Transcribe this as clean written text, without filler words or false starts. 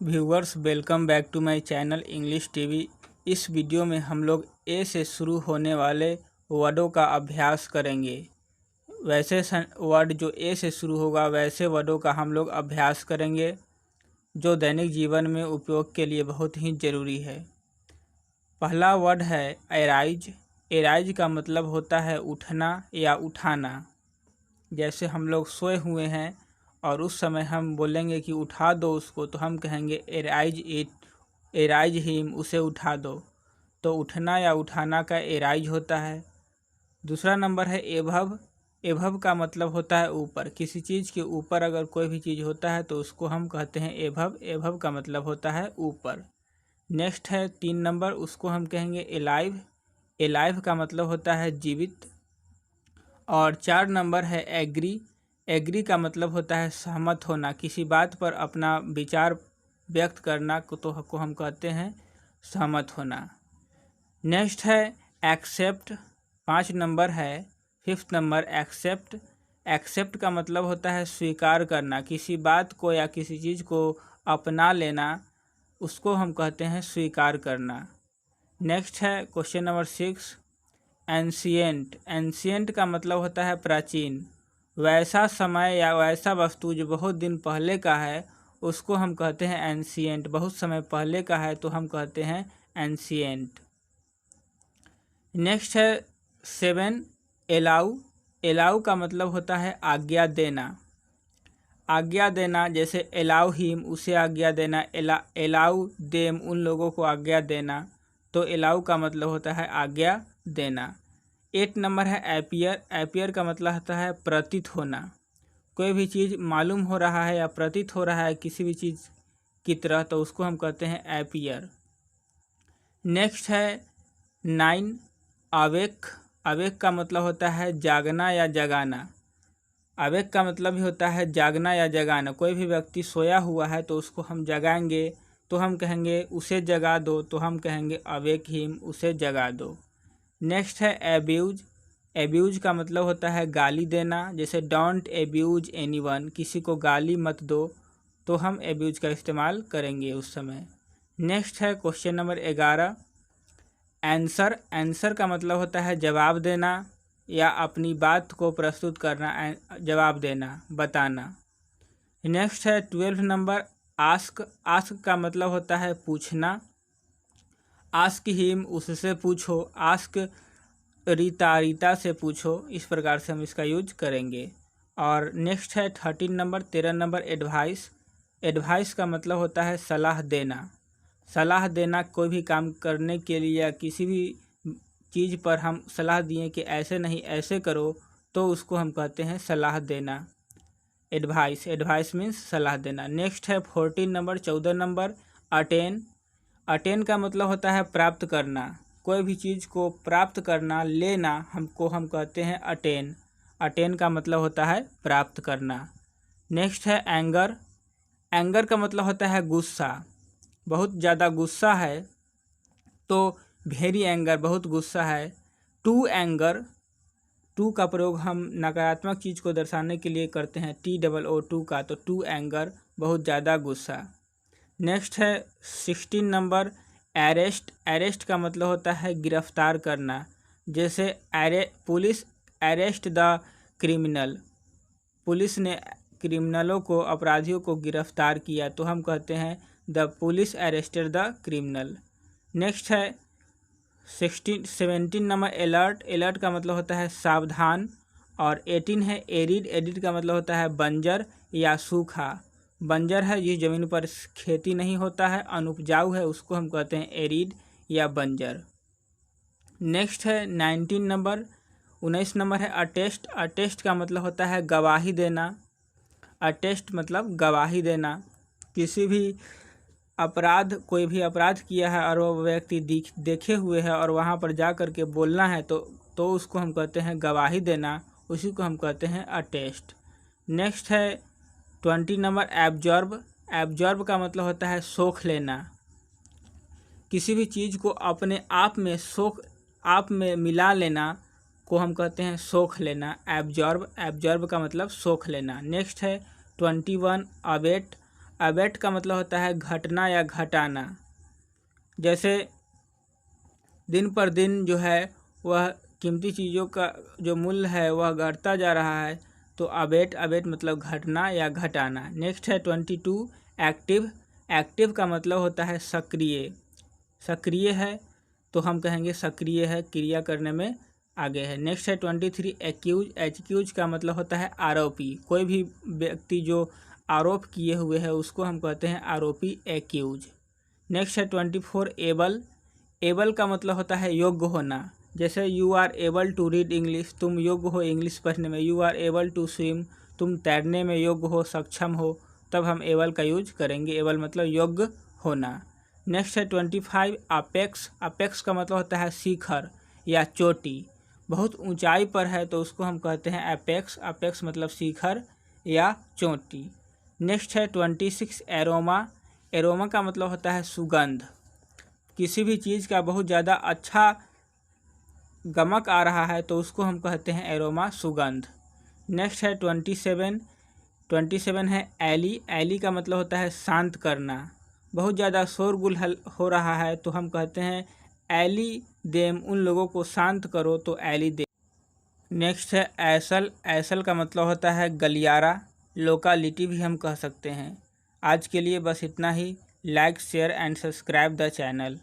Viewers, welcome back to my channel English TV. इस वीडियो में हम लोग ए से शुरू होने वाले वर्डों का अभ्यास करेंगे। वैसे वर्ड जो ए से शुरू होगा वैसे वर्डों का हम लोग अभ्यास करेंगे जो दैनिक जीवन में उपयोग के लिए बहुत ही ज़रूरी है। पहला वर्ड है एराइज। एराइज का मतलब होता है उठना या उठाना। जैसे हम लोग सोए हुए हैं और उस समय हम बोलेंगे कि उठा दो उसको, तो हम कहेंगे एराइज इट, एराइज हिम, उसे उठा दो। तो उठना या उठाना का एराइज होता है। दूसरा नंबर है एभव। एभव का मतलब होता है ऊपर। किसी चीज़ के ऊपर अगर कोई भी चीज़ होता है तो उसको हम कहते हैं एभव। एभव का मतलब होता है ऊपर। नेक्स्ट है 3 नंबर, उसको हम कहेंगे एलाइव। एलाइव का मतलब होता है जीवित। और 4 नंबर है एग्री। एग्री का मतलब होता है सहमत होना, किसी बात पर अपना विचार व्यक्त करना को हम कहते हैं सहमत होना। नेक्स्ट है एक्सेप्ट। 5 नंबर है 5th नंबर एक्सेप्ट। एक्सेप्ट का मतलब होता है स्वीकार करना, किसी बात को या किसी चीज़ को अपना लेना, उसको हम कहते हैं स्वीकार करना। नेक्स्ट है क्वेश्चन नंबर 6 एंशिएंट। एंशिएंट का मतलब होता है प्राचीन। वैसा समय या वैसा वस्तु जो बहुत दिन पहले का है उसको हम कहते हैं एंशिएंट। बहुत समय पहले का है तो हम कहते हैं एंशिएंट। नेक्स्ट है 7 एलाउ। एलाउ का मतलब होता है आज्ञा देना। आज्ञा देना, जैसे एलाउ हिम, उसे आज्ञा देना। एलाउ देम, उन लोगों को आज्ञा देना। तो एलाउ का मतलब होता है आज्ञा देना। 8 नंबर है एपियर। एपियर का मतलब होता है प्रतीत होना। कोई भी चीज़ मालूम हो रहा है या प्रतीत हो रहा है किसी भी चीज़ की तरह, तो उसको हम कहते हैं एपियर। नेक्स्ट है 9 अवेक। अवेक का मतलब होता है जागना या जगाना। अवेक का मतलब ही होता है जागना या जगाना। कोई भी व्यक्ति सोया हुआ है तो उसको हम जगाएंगे तो हम कहेंगे उसे जगा दो, तो हम कहेंगे अवेक हिम, उसे जगा दो। नेक्स्ट है एब्यूज। एब्यूज का मतलब होता है गाली देना। जैसे डोंट एब्यूज एनीवन, किसी को गाली मत दो, तो हम एब्यूज का इस्तेमाल करेंगे उस समय। नेक्स्ट है क्वेश्चन नंबर 11 आंसर। आंसर का मतलब होता है जवाब देना या अपनी बात को प्रस्तुत करना, जवाब देना, बताना। नेक्स्ट है 12 नंबर आस्क। आस्क का मतलब होता है पूछना। आस्क हिम, उससे पूछो। आस्क रीता, रीता से पूछो। इस प्रकार से हम इसका यूज करेंगे। और नेक्स्ट है 13 नंबर 13 नंबर एडवाइस। एडवाइस का मतलब होता है सलाह देना। सलाह देना, कोई भी काम करने के लिए या किसी भी चीज़ पर हम सलाह दिए कि ऐसे नहीं ऐसे करो, तो उसको हम कहते हैं सलाह देना। एडवाइस, एडवाइस मीन्स सलाह देना। नेक्स्ट है 14 नंबर 14 नंबर अटेन। अटेन का मतलब होता है प्राप्त करना। कोई भी चीज़ को प्राप्त करना, लेना, हमको हम कहते हैं अटेन। अटेन का मतलब होता है प्राप्त करना। नेक्स्ट है एंगर। एंगर का मतलब होता है गुस्सा। बहुत ज़्यादा गुस्सा है तो वेरी एंगर, बहुत गुस्सा है। टू एंगर, टू का प्रयोग हम नकारात्मक चीज़ को दर्शाने के लिए करते हैं, TOO का, तो टू एंगर, बहुत ज़्यादा गुस्सा। नेक्स्ट है 16 नंबर अरेस्ट। अरेस्ट का मतलब होता है गिरफ्तार करना। जैसे police arrest the criminal, police ने क्रिमिनलों को, अपराधियों को गिरफ्तार किया, तो हम कहते हैं the police arrested the criminal. Next है 17 नंबर अलर्ट। अलर्ट का मतलब होता है सावधान। और 18 है एरिड। एरिड का मतलब होता है बंजर या सूखा। बंजर है जिस जमीन पर खेती नहीं होता है, अनुपजाऊ है, उसको हम कहते हैं एरिड या बंजर। नेक्स्ट है 19 नंबर है अटेस्ट। अटेस्ट का मतलब होता है गवाही देना। अटेस्ट मतलब गवाही देना। किसी भी अपराध, कोई भी अपराध किया है और वो व्यक्ति देखे हुए है और वहाँ पर जा कर के बोलना है, तो उसको हम कहते हैं गवाही देना, उसी को हम कहते हैं अटेस्ट। नेक्स्ट है 20 नंबर एब्जॉर्ब। एब्जॉर्ब का मतलब होता है सोख लेना। किसी भी चीज़ को अपने आप में मिला लेना को हम कहते हैं सोख लेना, एब्जॉर्ब। एब्जॉर्ब का मतलब सोख लेना। नेक्स्ट है 21 अवेट। अबेट का मतलब होता है घटना या घटाना। जैसे दिन पर दिन जो है वह कीमती चीज़ों का जो मूल्य है वह घटता जा रहा है, तो अबेट मतलब घटना या घटाना। नेक्स्ट है 22 एक्टिव। एक्टिव का मतलब होता है सक्रिय। सक्रिय है तो हम कहेंगे सक्रिय है, क्रिया करने में आगे है। नेक्स्ट है 23 एक्यूज। एक्यूज का मतलब होता है आरोपी। कोई भी व्यक्ति जो आरोप किए हुए है उसको हम कहते हैं आरोपी, एक्यूज। नेक्स्ट है 24 एबल। एबल का मतलब होता है योग्य होना। जैसे you are able to read English, तुम योग्य हो इंग्लिश पढ़ने में। You are able to swim, तुम तैरने में योग्य हो, सक्षम हो, तब हम एबल का यूज करेंगे। एबल मतलब योग्य होना। नेक्स्ट है 25 अपेक्स। अपेक्स का मतलब होता है शिखर या चोटी। बहुत ऊंचाई पर है तो उसको हम कहते हैं अपेक्स। अपेक्स मतलब शिखर या चोटी। नेक्स्ट है 26 एरोमा। एरोमा का मतलब होता है सुगंध। किसी भी चीज़ का बहुत ज़्यादा अच्छा गमक आ रहा है तो उसको हम कहते हैं एरोमा, सुगंध। नेक्स्ट है 27। 27 है एली। एली का मतलब होता है शांत करना। बहुत ज़्यादा शोरगुल हो रहा है तो हम कहते हैं एली देम, उन लोगों को शांत करो, तो एली देम। नेक्स्ट है ऐसल। ऐसल का मतलब होता है गलियारा, लोकालिटी भी हम कह सकते हैं। आज के लिए बस इतना ही। Like, share and subscribe the channel.